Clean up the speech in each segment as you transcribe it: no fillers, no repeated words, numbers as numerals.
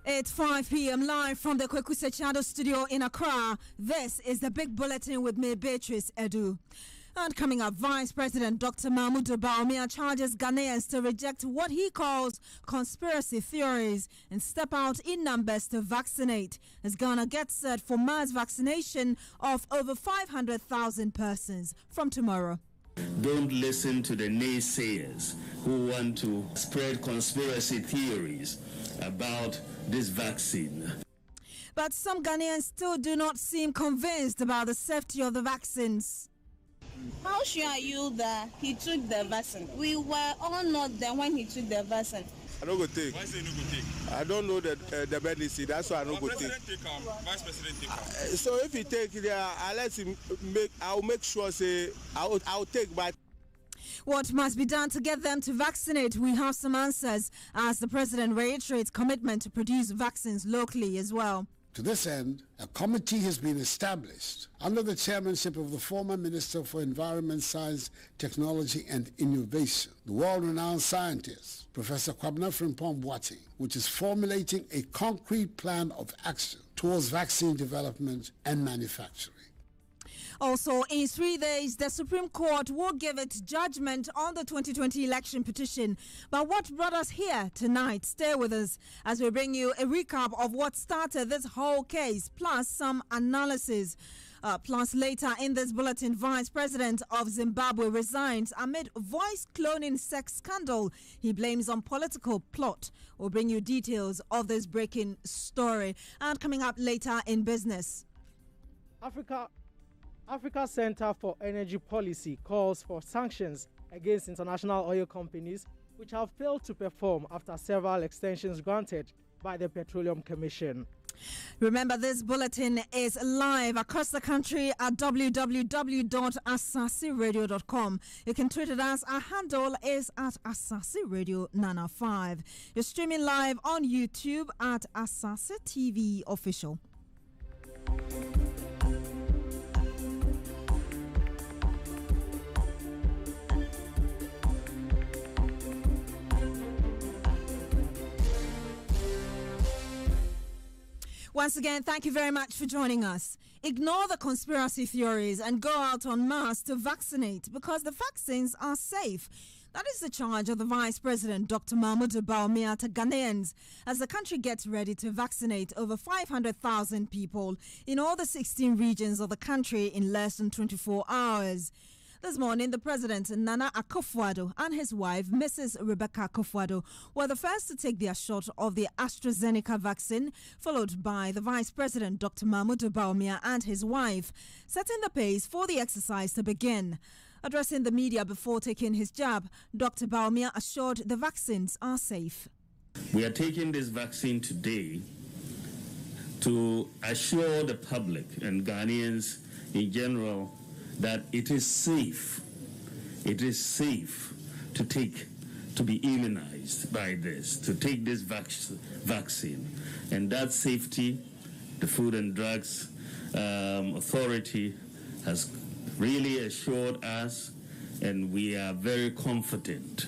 It's 5 p.m. live from the Kwekuse Chado studio in Accra. This is the Big Bulletin with me, Beatrice Edu. And coming up, Vice President Dr. Mahmoud Bawumia charges Ghanaians to reject what he calls conspiracy theories and step out in numbers to vaccinate, as Ghana gets set for mass vaccination of over 500,000 persons from tomorrow. Don't listen to the naysayers who want to spread conspiracy theories about this vaccine. But some Ghanaians still do not seem convinced about the safety of the vaccines. How sure are you that he took the vaccine? We were all not there when he took the vaccine. I don't go take. Why say no go take? I don't know the medicine. That's why I don't go take. Vice President take. So if he take it, I'll let him make. I'll make sure say I'll take. But what must be done to get them to vaccinate? We have some answers as the president reiterates commitment to produce vaccines locally as well. To this end, a committee has been established under the chairmanship of the former Minister for Environment, Science, Technology and Innovation, the world-renowned scientist, Professor Kwabena Frimpong Boateng, which is formulating a concrete plan of action towards vaccine development and manufacturing. Also, in 3 days, the Supreme Court will give its judgment on the 2020 election petition. But what brought us here tonight? Stay with us as we bring you a recap of what started this whole case, plus some analysis. Plus, later in this bulletin, Vice President of Zimbabwe resigns amid voice cloning sex scandal he blames on political plot. We'll bring you details of this breaking story. And coming up later in business, Africa Center for Energy Policy calls for sanctions against international oil companies which have failed to perform after several extensions granted by the Petroleum Commission. Remember, this bulletin is live across the country at www.asaaseradio.com. You can tweet it us. Our handle is at Asaase Radio 905. You're streaming live on YouTube at Asaase TV Official. Once again, thank you very much for joining us. Ignore the conspiracy theories and go out en masse to vaccinate because the vaccines are safe. That is the charge of the Vice President, Dr. Mahmoud Bawumia, to Ghanaians as the country gets ready to vaccinate over 500,000 people in all the 16 regions of the country in less than 24 hours. This morning, the President, Nana Akufo-Addo, and his wife, Mrs. Rebecca Akufo-Addo, were the first to take their shot of the AstraZeneca vaccine, followed by the Vice President, Dr. Mahmoud Bawumia, and his wife, setting the pace for the exercise to begin. Addressing the media before taking his jab, Dr. Bawumia assured the vaccines are safe. We are taking this vaccine today to assure the public and Ghanaians in general that it is safe. It is safe to be immunized by this, to take this vaccine. And that safety, the Food and Drugs Authority has really assured us, and we are very confident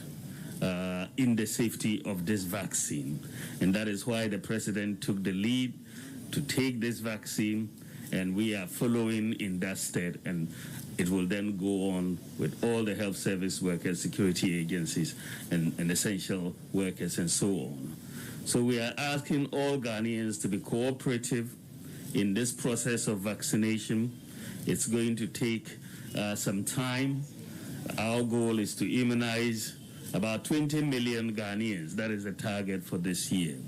in the safety of this vaccine. And that is why the President took the lead to take this vaccine, and we are following in that stead, and it will then go on with all the health service workers, security agencies, and essential workers, and so on. So we are asking all Ghanaians to be cooperative in this process of vaccination. It's going to take some time. Our goal is to immunize about 20 million Ghanaians. That is the target for this year.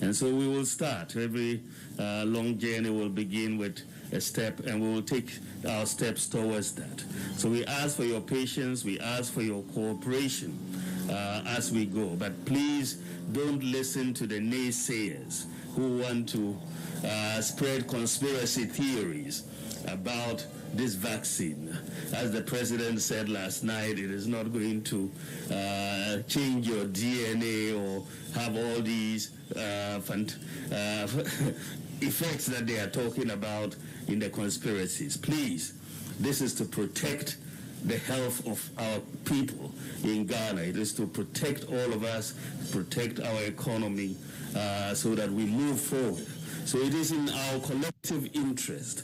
And so we will start. Every long journey will begin with a step, and we will take our steps towards that. So we ask for your patience, we ask for your cooperation as we go. But please don't listen to the naysayers who want to spread conspiracy theories about this vaccine. As the President said last night, it is not going to change your DNA or have all these effects that they are talking about in the conspiracies. Please, this is to protect the health of our people in Ghana. It is to protect all of us, protect our economy, so that we move forward. So it is in our collective interest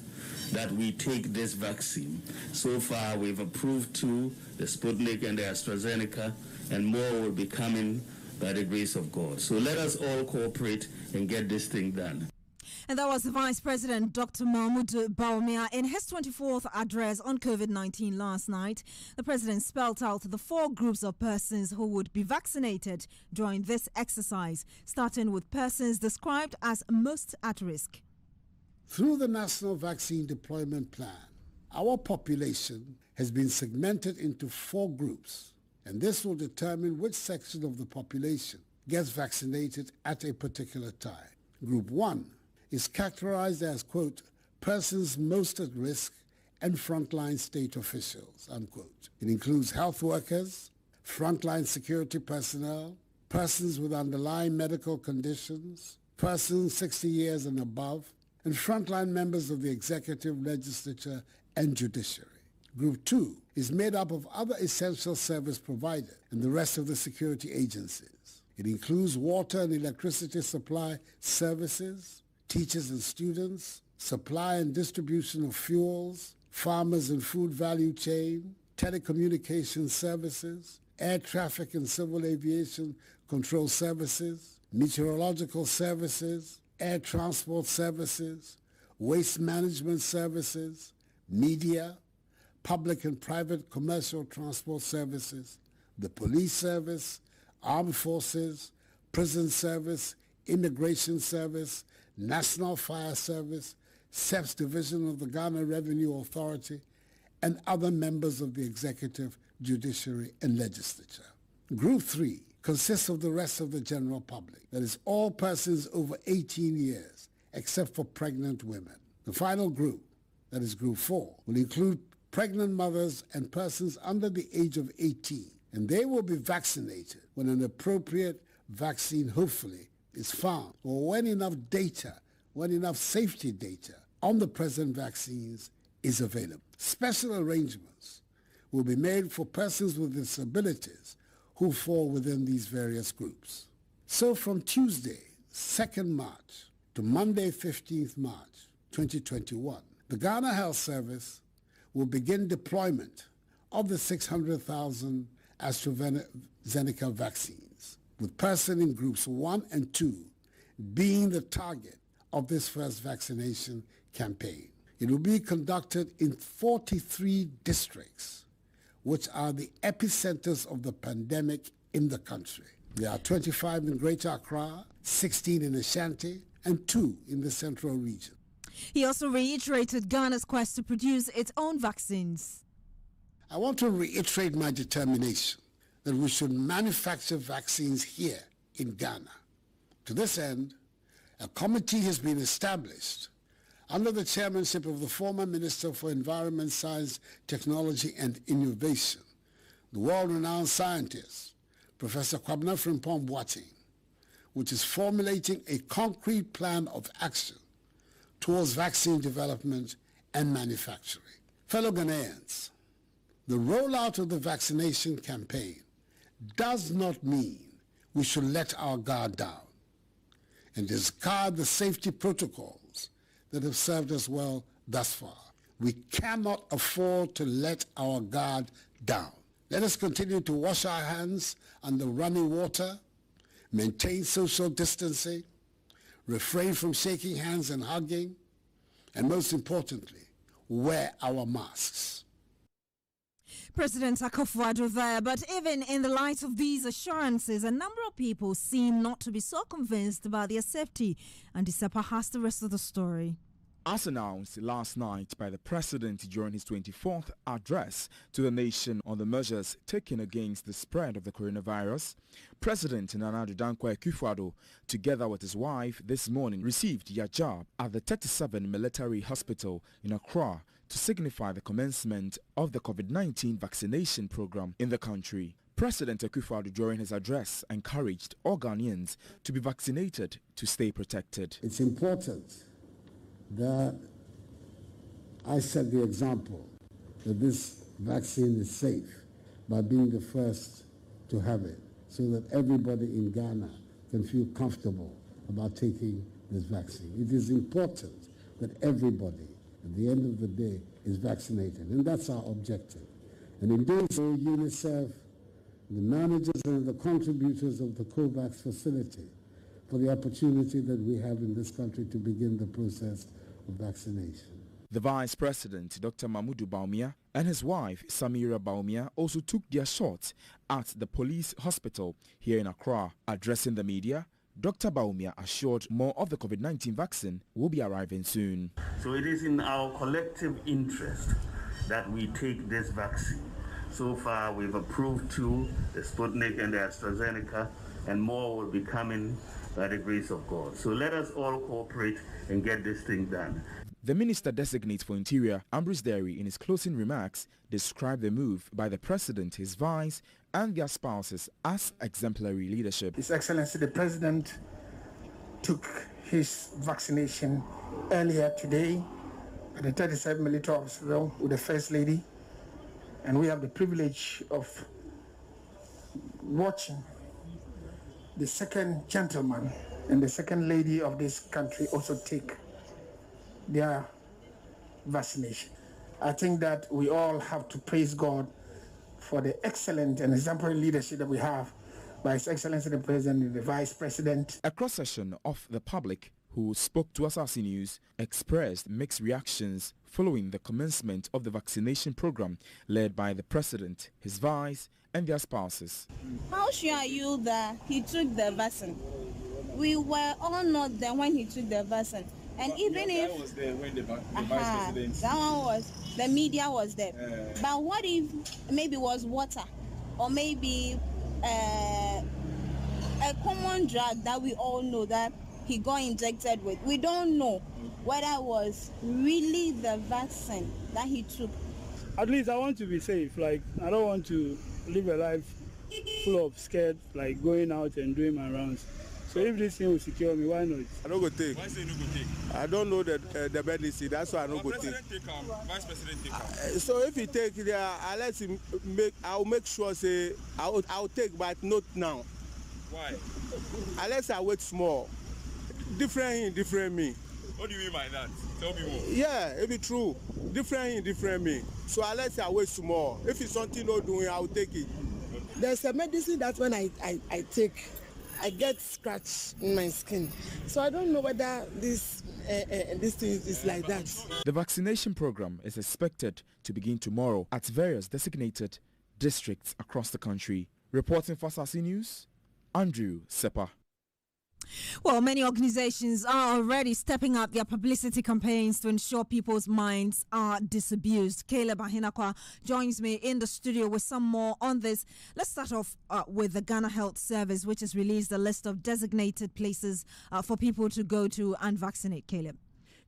that we take this vaccine. So far, we've approved 2, the Sputnik and the AstraZeneca, and more will be coming by the grace of God. So let us all cooperate and get this thing done. And that was the Vice President, Dr. Mahmoud Bawumia. In his 24th address on COVID-19 last night, the President spelled out the 4 groups of persons who would be vaccinated during this exercise, starting with persons described as most at risk. Through the National Vaccine Deployment Plan, our population has been segmented into 4 groups, and this will determine which section of the population gets vaccinated at a particular time. Group 1 is characterized as, quote, persons most at risk and frontline state officials, unquote. It includes health workers, frontline security personnel, persons with underlying medical conditions, persons 60 years and above, and frontline members of the executive, legislature, and judiciary. Group 2 is made up of other essential service providers and the rest of the security agencies. It includes water and electricity supply services, teachers and students, supply and distribution of fuels, farmers and food value chain, telecommunications services, air traffic and civil aviation control services, meteorological services, air transport services, waste management services, media, public and private commercial transport services, the police service, armed forces, prison service, immigration service, National Fire Service, SEPS Division of the Ghana Revenue Authority, and other members of the executive, judiciary, and legislature. Group 3 consists of the rest of the general public, that is, all persons over 18 years, except for pregnant women. The final group, that is Group 4, will include pregnant mothers and persons under the age of 18, and they will be vaccinated when an appropriate vaccine, hopefully, is found, or when enough safety data on the present vaccines is available. Special arrangements will be made for persons with disabilities who fall within these various groups. So from Tuesday, 2nd March to Monday, 15th March, 2021, the Ghana Health Service will begin deployment of the 600,000 AstraZeneca vaccines, with persons in groups 1 and 2 being the target of this first vaccination campaign. It will be conducted in 43 districts, which are the epicenters of the pandemic in the country. There are 25 in Greater Accra, 16 in Ashanti, and 2 in the Central Region. He also reiterated Ghana's quest to produce its own vaccines. I want to reiterate my determination that we should manufacture vaccines here in Ghana. To this end, a committee has been established under the chairmanship of the former Minister for Environment, Science, Technology and Innovation, the world-renowned scientist, Professor Kwabena Frimpong Bulletin, which is formulating a concrete plan of action towards vaccine development and manufacturing. Fellow Ghanaians, the rollout of the vaccination campaign does not mean we should let our guard down and discard the safety protocols that have served us well thus far. We cannot afford to let our guard down. Let us continue to wash our hands under running water, maintain social distancing, refrain from shaking hands and hugging, and most importantly, wear our masks. President Akufo-Addo there, but even in the light of these assurances, a number of people seem not to be so convinced about their safety, and Disepa has the rest of the story. As announced last night by the President during his 24th address to the nation on the measures taken against the spread of the coronavirus, President Nana Addo Dankwa Akufo-Addo, together with his wife, this morning received their job at the 37 Military Hospital in Accra to signify the commencement of the COVID-19 vaccination program in the country. President Akufo-Addo during his address encouraged all Ghanaians to be vaccinated to stay protected. It's important that I set the example that this vaccine is safe by being the first to have it, so that everybody in Ghana can feel comfortable about taking this vaccine. It is important that everybody, at the end of the day, is vaccinated, and that's our objective. And in doing so, UNICEF, the managers and the contributors of the COVAX facility, for the opportunity that we have in this country to begin the process of vaccination. The Vice President, Dr. Mahmoud Bawumia, and his wife, Samira Bawumia, also took their shot at the police hospital here in Accra. Addressing the media, Dr. Bawumia assured more of the COVID-19 vaccine will be arriving soon. So it is in our collective interest that we take this vaccine. So far, we've approved 2, the Sputnik and the AstraZeneca, and more will be coming by the grace of God. So let us all cooperate and get this thing done. The Minister-designate for Interior, Ambrose Derry, in his closing remarks, described the move by the President, his vice, and their spouses as exemplary leadership. His Excellency the President took his vaccination earlier today at the 37th Military Hospital with the First Lady, and we have the privilege of watching the second gentleman and the second lady of this country also take their vaccination. I think that we all have to praise God for the excellent and exemplary leadership that we have by His Excellency the President and the Vice President. A cross-section of the public who spoke to Asaase News expressed mixed reactions following the commencement of the vaccination program led by the President, his vice, and their spouses. How sure are you that he took the vaccine? We were all not there when he took the vaccine. And even if was there when the Vice President, that one was, the media was there. But what if maybe it was water, or maybe a common drug that we all know that he got injected with? We don't know whether it was really the vaccine that he took. At least I want to be safe. Like, I don't want to live a life full of scared, like going out and doing my rounds. So if this thing will secure me, why not? I don't go take. why say you no go take? I don't know the medicine, that's why I don't go take. President take Vice President take So if he take it, I'll let him make. I'll make sure say I'll take, but not now. Why? Unless I wait small. Different him, different me. What do you mean by that? Tell me more. Yeah, it be true. Different him, different me. So unless I wait small. If it's something not doing, I'll take it. There's a medicine that when I take, I get scratch in my skin. So I don't know whether this thing is like that. The vaccination program is expected to begin tomorrow at various designated districts across the country. Reporting for Asaase News, Andrew Sepa. Well, many organizations are already stepping up their publicity campaigns to ensure people's minds are disabused. Caleb Ahinakwa joins me in the studio with some more on this. Let's start off with the Ghana Health Service, which has released a list of designated places for people to go to and vaccinate. Caleb.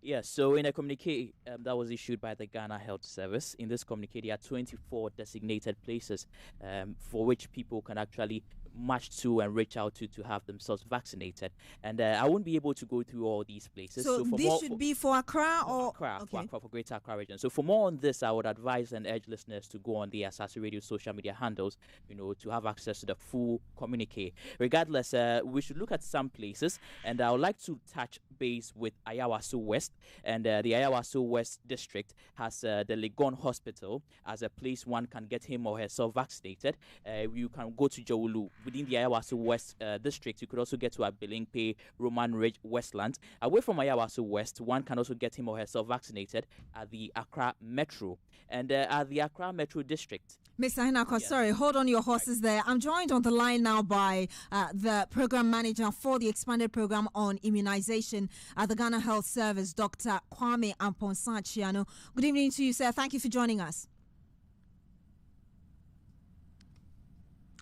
Yes, so in a communique that was issued by the Ghana Health Service, in this communique there are 24 designated places for which people can actually march to and reach out to have themselves vaccinated. And I won't be able to go through all these places. So for this more, should be for Accra or Accra, okay. for Greater Accra region. So for more on this, I would advise and urge listeners to go on the Asaase Radio social media handles, to have access to the full communique. Regardless, we should look at some places, and I would like to touch base with Ayawaso West, and the Ayawaso West district has the Legon Hospital as a place one can get him or herself vaccinated. You can go to Jawulu within the Ayawaso West district. You could also get to Abilingpe, Roman Ridge, Westland. Away from Ayawaso West, one can also get him or herself vaccinated at the Accra Metro and at the Accra Metro district. Mr. Hinako, sorry, hold on your horses there. I'm joined on the line now by the program manager for the expanded program on immunization at the Ghana Health Service, Dr. Kwame Amponsah-Chiano. Good evening to you, sir. Thank you for joining us.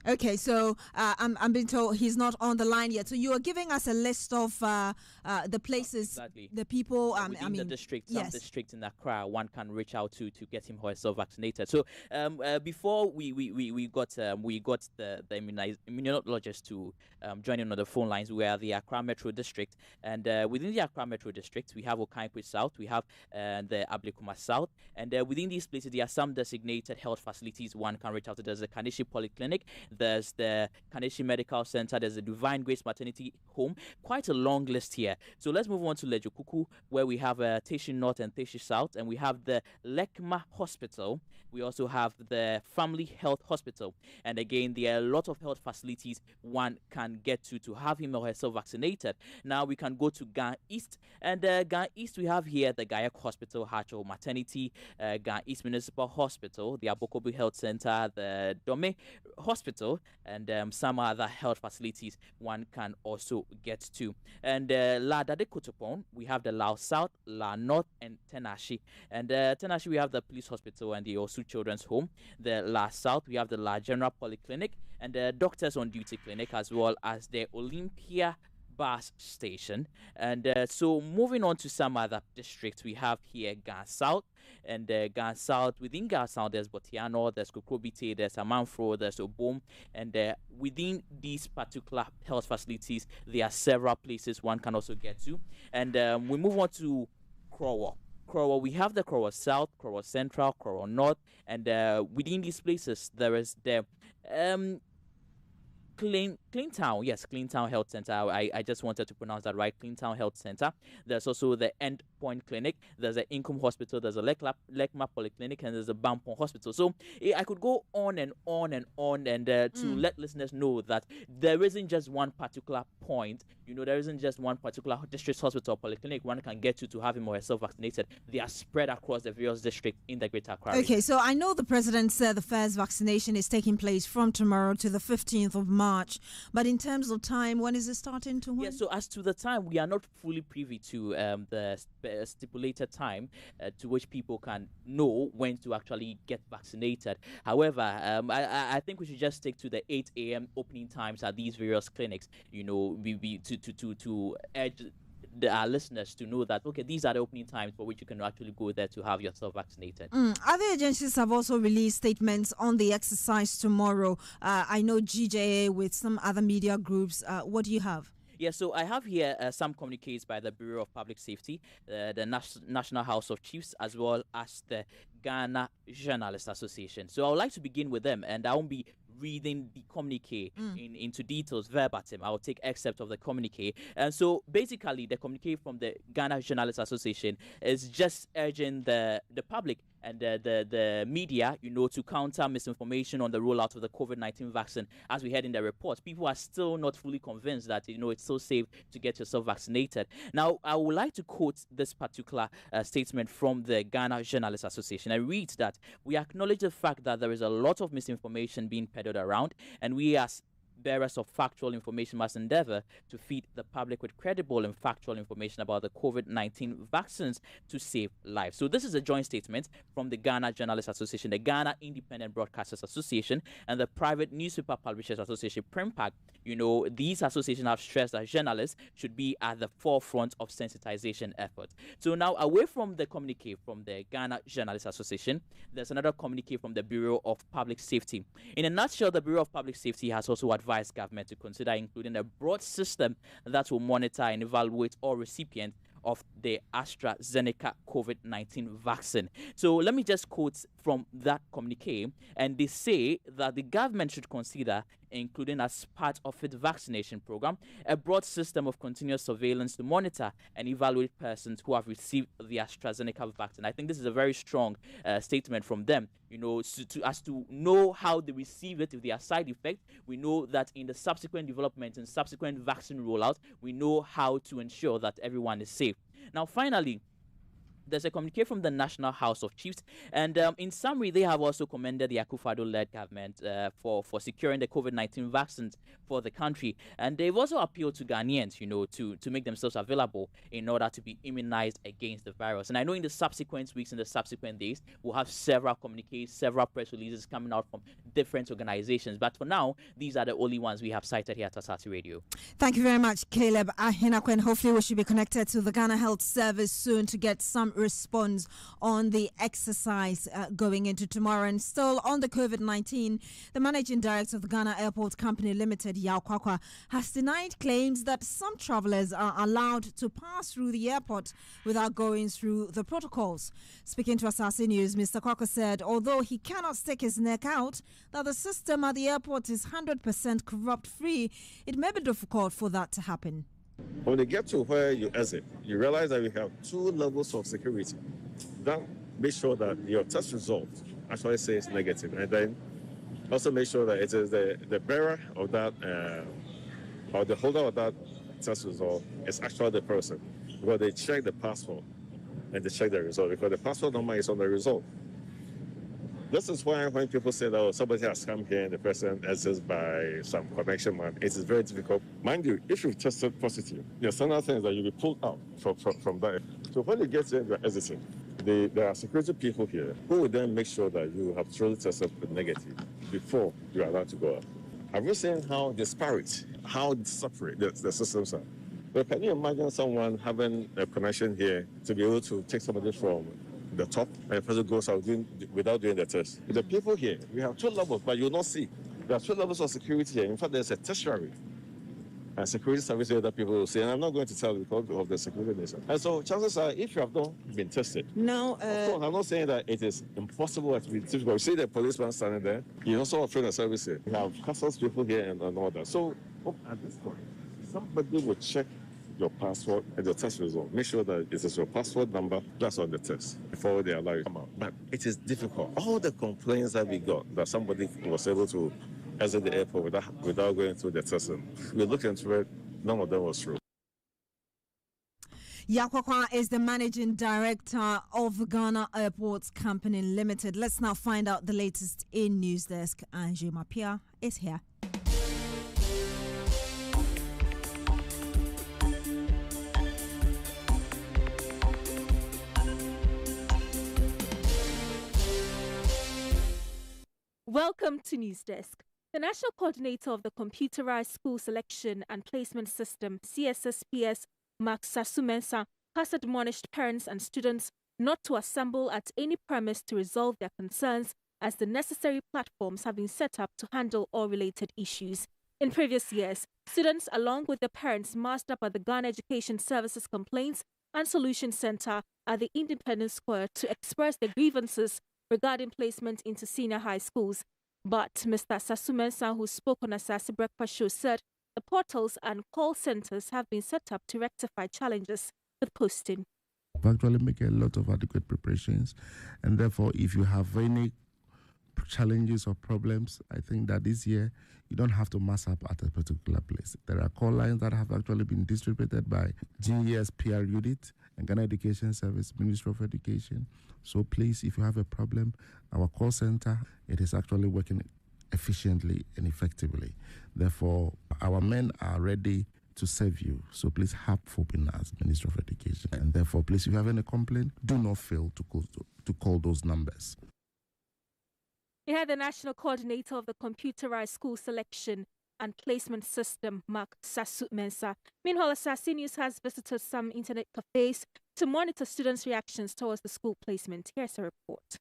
Okay, so I'm being told he's not on the line yet. So you are giving us a list of the places, Exactly. the people. Within the district, some yes. districts in Accra, one can reach out to get him or herself vaccinated. So before we got the immunologist to join in on the phone lines. We are the Accra Metro District, and within the Accra Metro District, we have Okankwe South, we have the Ablekuma South, and within these places, there are some designated health facilities one can reach out to. There's the Kaneshi Polyclinic, there's the Kaneshi Medical Center, there's the Divine Grace Maternity Home. Quite a long list here. So let's move on to Lejokuku, where we have Teshi North and Teshi South, and we have the Lekma Hospital. We also have the Family Health Hospital. And again, there are a lot of health facilities one can get to have him or herself vaccinated. Now we can go to Gan East. And Gan East, we have here the Gayak Hospital, Hacho Maternity, Gan East Municipal Hospital, the Abokobu Health Center, the Dome Hospital, and some other health facilities one can also get to. And La Dade Kotopon, we have the Lao South, La North, and Tenashi. And Tenashi, we have the Police Hospital and the Osu Children's Home. The La South, we have the La General Polyclinic and the Doctors on Duty Clinic, as well as the Olympia bus station. And so moving on to some other districts, we have here Gan South, and Gan South, within Gan South there's Botiano, there's Kokrobite, there's Amanfro, there's Obom, and within these particular health facilities there are several places one can also get to. And we move on to Krowo. We have the Krowo South, Krowo Central, Krowo North, and within these places there is the Cleantown, yes, Cleantown Health Center. I just wanted to pronounce that right. Cleantown Health Center. There's also the Endpoint Clinic. There's the Income Hospital. There's a Lekma Polyclinic, and there's a Bampon Hospital. So I could go on and on and on, and to let listeners know that there isn't just one particular point. You know, there isn't just one particular district hospital or polyclinic one can get to have him or herself vaccinated. They are spread across the various districts in the Greater Accra region. Okay, so I know the president said the first vaccination is taking place from tomorrow to the 15th of March. But in terms of time, when is it starting to? Yeah, so as to the time, we are not fully privy to the stipulated time to which people can know when to actually get vaccinated. However, I think we should just stick to the 8 a.m. opening times at these various clinics. You know, to urge our listeners to know that, okay, these are the opening times for which you can actually go there to have yourself vaccinated. Other agencies have also released statements on the exercise tomorrow. I know GJA with some other media groups. What do you have? Yeah, so I have here some communiques by the Bureau of Public Safety, the National House of Chiefs, as well as the Ghana Journalists Association. So I would like to begin with them, and I won't be reading the communique into details verbatim. I will take excerpts of the communique. And so basically the communique from the Ghana Journalists Association is just urging the public and the media, you know, to counter misinformation on the rollout of the COVID-19 vaccine. As we heard in the report, people are still not fully convinced that, you know, it's so safe to get yourself vaccinated. Now, I would like to quote this particular statement from the Ghana Journalists Association. I read that we acknowledge the fact that there is a lot of misinformation being peddled around, and we as bearers of factual information must endeavor to feed the public with credible and factual information about the COVID-19 vaccines to save lives. So this is a joint statement from the Ghana Journalists Association, the Ghana Independent Broadcasters Association, and the Private Newspaper Publishers Association, PRIMPAC. You know, these associations have stressed that journalists should be at the forefront of sensitization efforts. So now, away from the communique from the Ghana Journalists Association, there's another communique from the Bureau of Public Safety. In a nutshell, the Bureau of Public Safety has also advised government to consider including a broad system that will monitor and evaluate all recipients of the AstraZeneca COVID-19 vaccine. So let me just quote from that communique, and they say that the government should consider including as part of its vaccination program a broad system of continuous surveillance to monitor and evaluate persons who have received the AstraZeneca vaccine. I think this is a very strong statement from them, you know, as to know how they receive it, if there are side effects. We know that in the subsequent development and subsequent vaccine rollout, we know how to ensure that everyone is safe. Now, finally, there's a communique from the National House of Chiefs, and in summary, they have also commended the Akufo-Addo-led government for securing the COVID-19 vaccines for the country, and they've also appealed to Ghanaians, to make themselves available in order to be immunized against the virus. And I know in the subsequent weeks and the subsequent days, we'll have several communiques, several press releases coming out from different organizations, but for now, these are the only ones we have cited here at Asaase Radio. Thank you very much, Caleb Ahinakwen. Hopefully we should be connected to the Ghana Health Service soon to get some response on the exercise going into tomorrow. And still on the COVID-19, the managing director of the Ghana Airport Company Limited, Yao Kwakwa, has denied claims that some travelers are allowed to pass through the airport without going through the protocols. Speaking to Asaase News, Mr. Kwakwa said although he cannot stick his neck out that the system at the airport is 100% corrupt-free, it may be difficult for that to happen. When you get to where you exit, you realize that we have 2 levels of security. Then make sure that your test result actually says negative, and then also make sure that it is the bearer of that or the holder of that test result is actually the person, because they check the passport and they check the result, because the passport number is on the result. This is why when people say that somebody has come here and the person exits by some connection man, it is very difficult. Mind you, if you've tested positive, the standard thing is that you'll be pulled out from that. So when you get there, you're exiting. There are security people here who will then make sure that you have truly tested negative before you're allowed to go out. Have you seen how disparate, how separate the systems are? But can you imagine someone having a connection here to be able to take somebody from the top and the person goes out without doing the test? The people here, we have 2 levels, but you'll not see. There are 2 levels of security here. In fact, there's a tertiary and security service here that people will see, and I'm not going to tell you because of the security reason. And so chances are, if you have not been tested, no, of course, I'm not saying that it is impossible to be difficult. You see the policeman standing there, you also have a service here. You have customs people here and all that. So at this point, somebody will check your passport and your test result. Make sure that it is your passport number that's on the test before they allow you to come out. But it is difficult. All the complaints that we got that somebody was able to exit the airport without going through the testing, we looked into it, none of them was true. Yakwakwa is the managing director of the Ghana Airports Company Limited. Let's now find out the latest in News Desk. Angie Mapia is here. Welcome to News Desk. The National Coordinator of the Computerized School Selection and Placement System, CSSPS, Mark Sasumensa, has admonished parents and students not to assemble at any premise to resolve their concerns, as the necessary platforms have been set up to handle all related issues. In previous years, students along with their parents massed up at the Ghana Education Services Complaints and Solution Center at the Independence Square to express their grievances regarding placement into senior high schools. But Mr. Sasumensa, who spoke on Asaase Breakfast Show, said the portals and call centers have been set up to rectify challenges with posting. Actually make a lot of adequate preparations, and therefore if you have any challenges or problems, I think that this year you don't have to mass up at a particular place. There are call lines that have actually been distributed by GES PR unit and Ghana Education Service, Ministry of Education. So please, if you have a problem, our call center, it is actually working efficiently and effectively. Therefore, our men are ready to serve you. So please have hope in us, Ministry of Education. And therefore, please, if you have any complaint, do not fail to call those numbers. You had the National Coordinator of the Computerized School Selection and Placement System, Mark Sasumensa. Meanwhile, Asaase News has visited some internet cafes to monitor students' reactions towards the school placement. Here's a report.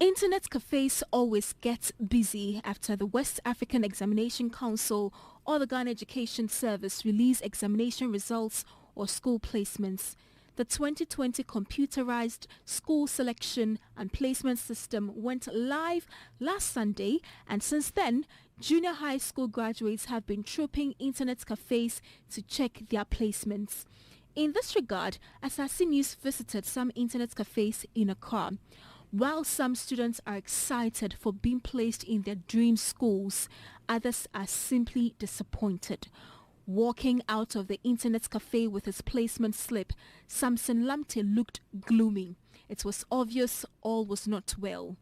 Internet cafes always get busy after the West African Examination Council or the Ghana Education Service release examination results or school placements. The 2020 computerized school selection and placement system went live last Sunday, and since then, junior high school graduates have been trooping internet cafes to check their placements. In this regard, Asaase News visited some internet cafes in Accra. While some students are excited for being placed in their dream schools, others are simply disappointed. Walking out of the internet cafe with his placement slip, Samson Lamte looked gloomy. It was obvious all was not well.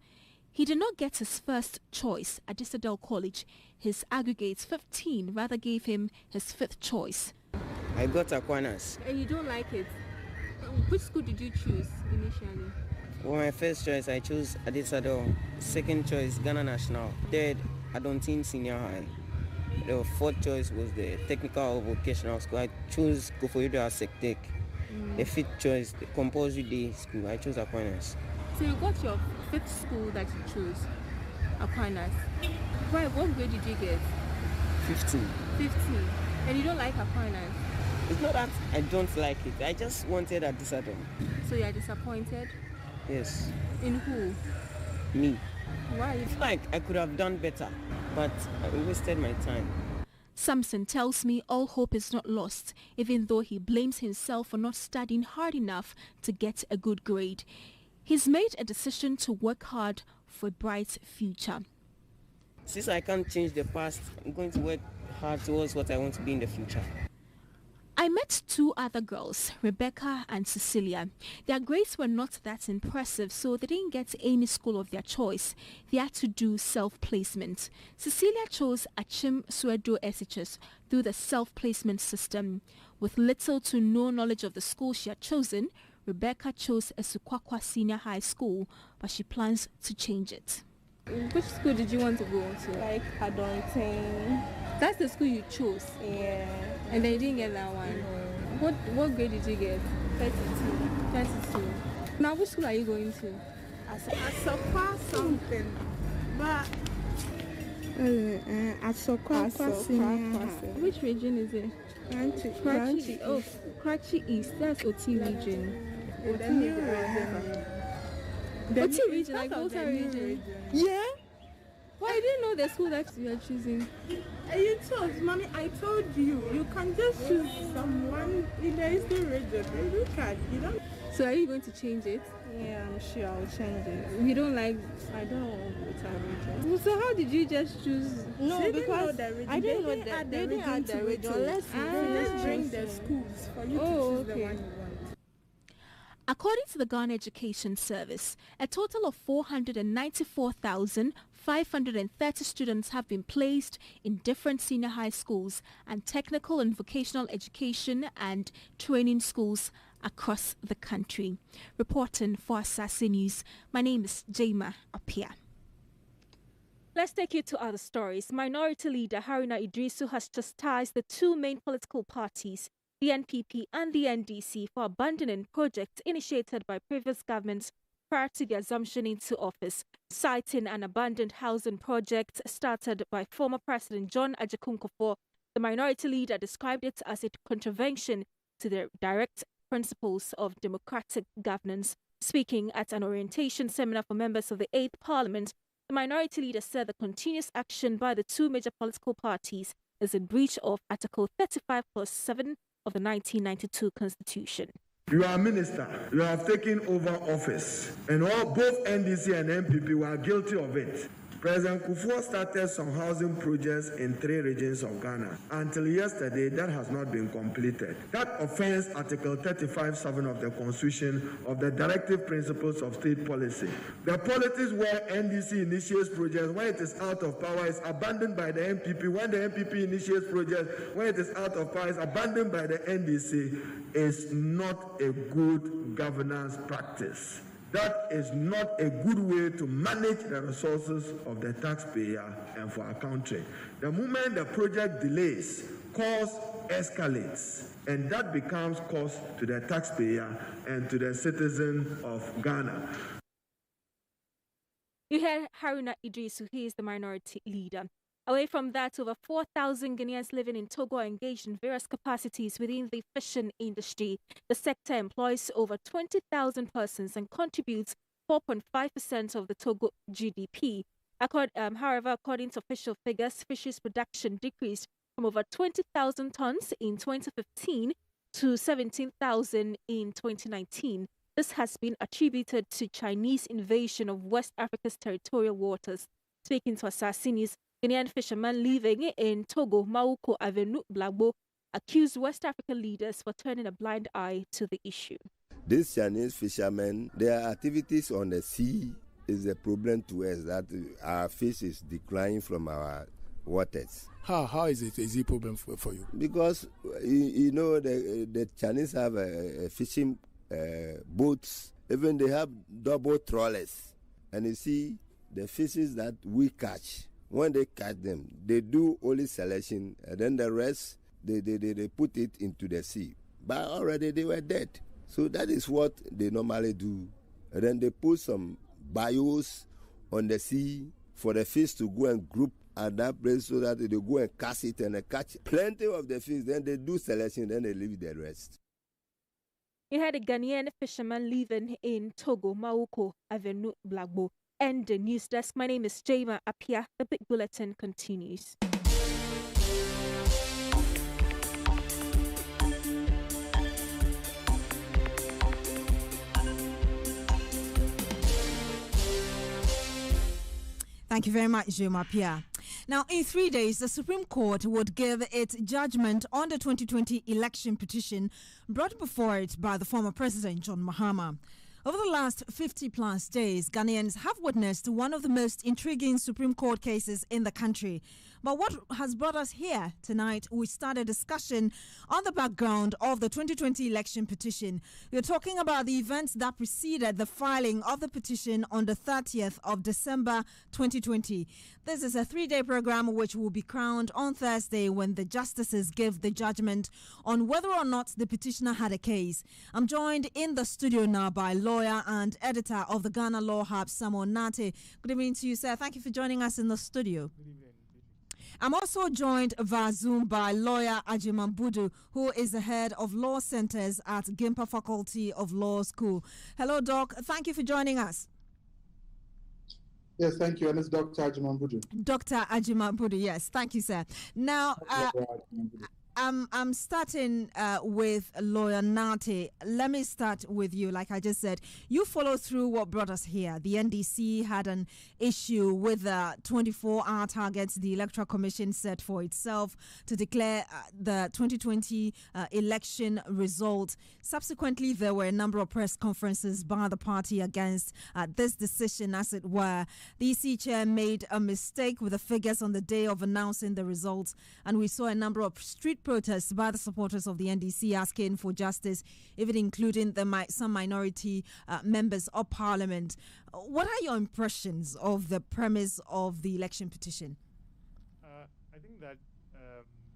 He did not get his first choice at Disadel College. His aggregates 15 rather gave him his fifth choice. I got Aquinas. And you don't like it? Which school did you choose initially? For my first choice, I chose Adisadel. Second choice, Ghana National. Third, Adontin Senior High. The fourth choice was the Technical or Vocational School. I chose Koforidua Sectec. The fifth choice, the Compulsory Day School. I chose Aquinas. So you got your fifth school that you chose, Aquinas. Why? What grade did you get? 15. 15. And you don't like Aquinas? It's not that I don't like it. I just wanted Adisadel. So you are disappointed? Yes. In who? Me. Why? It's like I could have done better, but I wasted my time. Samson tells me all hope is not lost, even though he blames himself for not studying hard enough to get a good grade. He's made a decision to work hard for a bright future. Since I can't change the past, I'm going to work hard towards what I want to be in the future. I met two other girls, Rebecca and Cecilia. Their grades were not that impressive, so they didn't get any school of their choice. They had to do self-placement. Cecilia chose Achim Suedo SHS through the self-placement system. With little to no knowledge of the school she had chosen, Rebecca chose Esukwakwa Senior High School, but she plans to change it. Which school did you want to go to? Like Adontin. That's the school you chose? Yeah. And then you didn't get that one? What grade did you get? 32. Now which school are you going to? Asokwa something. But Asokwa Senior. Which region is it? Kranchi. Oh, Kranchi East. That's OT region. The new region. OT region, like Volta region. Yeah. Why I didn't know the school that you are choosing? You chose, mommy. I told you. You can just choose someone in the Eastern region. Look at you don't. So are you going to change it? Yeah, I'm sure I'll change it. You don't like? I don't want Volta region. So how did you just choose? No, They because didn't know I didn't know they that didn't they didn't add the region. Let's just bring the schools for you to choose the one you want. According to the Ghana Education Service, a total of 494,530 students have been placed in different senior high schools and technical and vocational education and training schools across the country. Reporting for Asaase News, my name is Jaima Apia. Let's take you to other stories. Minority Leader Haruna Idrisu has chastised the two main political parties, the NPP and the NDC, for abandoning projects initiated by previous governments prior to the assumption into office, citing an abandoned housing project started by former President John Agyekunkofor. The minority leader described it as a contravention to the direct principles of democratic governance. Speaking at an orientation seminar for members of the 8th Parliament, the minority leader said the continuous action by the two major political parties is in breach of Article 35+7 of the 1992 Constitution. You are a minister. You have taken over office. And both NDC and NPP were guilty of it. President Kufuor started some housing projects in 3 regions of Ghana. Until yesterday, that has not been completed. That offends Article 35(7) of the Constitution of the Directive Principles of State Policy. The politics where NDC initiates projects, when it is out of power, is abandoned by the NPP. When the NPP initiates projects, when it is out of power, is abandoned by the NDC, is not a good governance practice. That is not a good way to manage the resources of the taxpayer and for our country. The moment the project delays, cost escalates, and that becomes cost to the taxpayer and to the citizen of Ghana. You heard Haruna Idrisu, he is the minority leader. Away from that, over 4,000 Ghanaians living in Togo are engaged in various capacities within the fishing industry. The sector employs over 20,000 persons and contributes 4.5% of the Togo GDP. However, according to official figures, fisheries production decreased from over 20,000 tons in 2015 to 17,000 in 2019. This has been attributed to Chinese invasion of West Africa's territorial waters. Speaking to Asaase News, Ghanaian fishermen living in Togo, Mauko Avenue, Blagbo, accused West African leaders for turning a blind eye to the issue. These Chinese fishermen, their activities on the sea is a problem to us, that our fish is declining from our waters. How is it a problem for you? Because, you know, the Chinese have fishing boats, even they have double trawlers. And you see, the fishes that we catch, when they catch them, they do only selection, and then the rest, they put it into the sea. But already they were dead. So that is what they normally do. And then they put some bios on the sea for the fish to go and group at that place so that they go and cast it and catch plenty of the fish. Then they do selection, then they leave the rest. You had a Ghanaian fisherman living in Togo, Mauko Avenue, Blagbo. And the news desk. My name is Jema Apia. The Big Bulletin continues. Thank you very much, Jema Apia. Now, in 3 days, the Supreme Court would give its judgment on the 2020 election petition brought before it by the former President John Mahama. Over the last 50-plus days, Ghanaians have witnessed one of the most intriguing Supreme Court cases in the country. But what has brought us here tonight, we start a discussion on the background of the 2020 election petition. We're talking about the events that preceded the filing of the petition on the 30th of December 2020. This is a 3-day program which will be crowned on Thursday when the justices give the judgment on whether or not the petitioner had a case. I'm joined in the studio now by lawyer and editor of the Ghana Law Hub, Samuel Nate. Good evening to you, sir. Thank you for joining us in the studio. Good evening. I'm also joined via Zoom by lawyer Ajiman Budu, who is the head of law centers at Gimpa Faculty of Law School. Hello, Doc. Thank you for joining us. Yes, thank you. And it's Dr. Ajiman Budu. Dr. Ajiman Budu, yes. Thank you, sir. Now, I'm starting with lawyer Nate. Let me start with you. Like I just said, you follow through what brought us here. The NDC had an issue with the 24-hour targets the Electoral Commission set for itself to declare the 2020 election result. Subsequently, there were a number of press conferences by the party against this decision, as it were. The EC chair made a mistake with the figures on the day of announcing the results, and we saw a number of street protests by the supporters of the NDC asking for justice, even including some minority members of parliament. What are your impressions of the premise of the election petition? I think that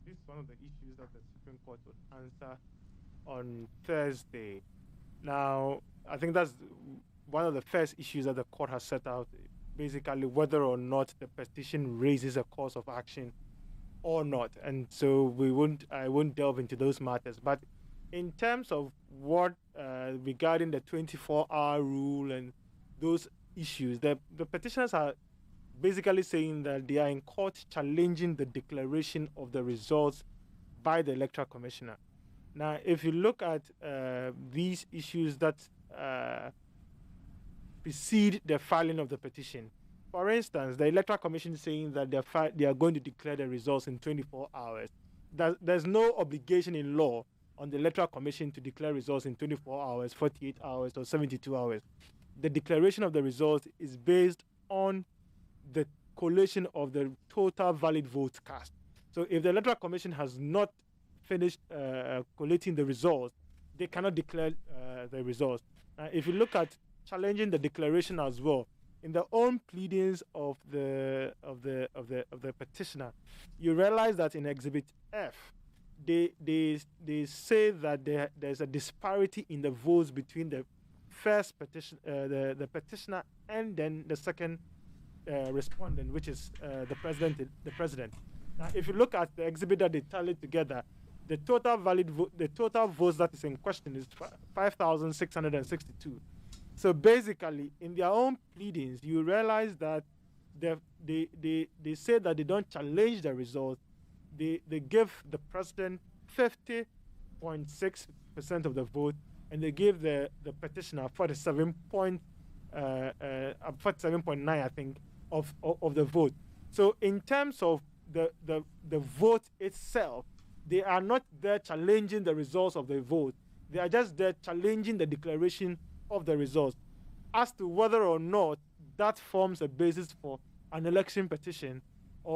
this is one of the issues that the Supreme Court will answer on Thursday. Now, I think that's one of the first issues that the court has set out, basically whether or not the petition raises a cause of action or not, and so I won't delve into those matters. But in terms of what regarding the 24-hour rule and those issues, the petitioners are basically saying that they are in court challenging the declaration of the results by the Electoral Commissioner. Now, if you look at these issues that precede the filing of the petition, for instance, the Electoral Commission is saying that they are going to declare the results in 24 hours. There's no obligation in law on the Electoral Commission to declare results in 24 hours, 48 hours, or 72 hours. The declaration of the results is based on the collation of the total valid votes cast. So if the Electoral Commission has not finished collating the results, they cannot declare the results. If you look at challenging the declaration as well, in the own pleadings of the petitioner, you realize that in Exhibit F, they say that there's a disparity in the votes between the first the petitioner and then the second respondent, which is the president. Now, if you look at the exhibit that they tallied together, the total votes that is in question is 5,662. So basically, in their own pleadings, you realize that they say that they don't challenge the results. They give the president 50.6% of the vote, and they give the petitioner 47.9, I think, of the vote. So in terms of the vote itself, they are not there challenging the results of the vote. They are just there challenging the declaration of the results. As to whether or not that forms a basis for an election petition,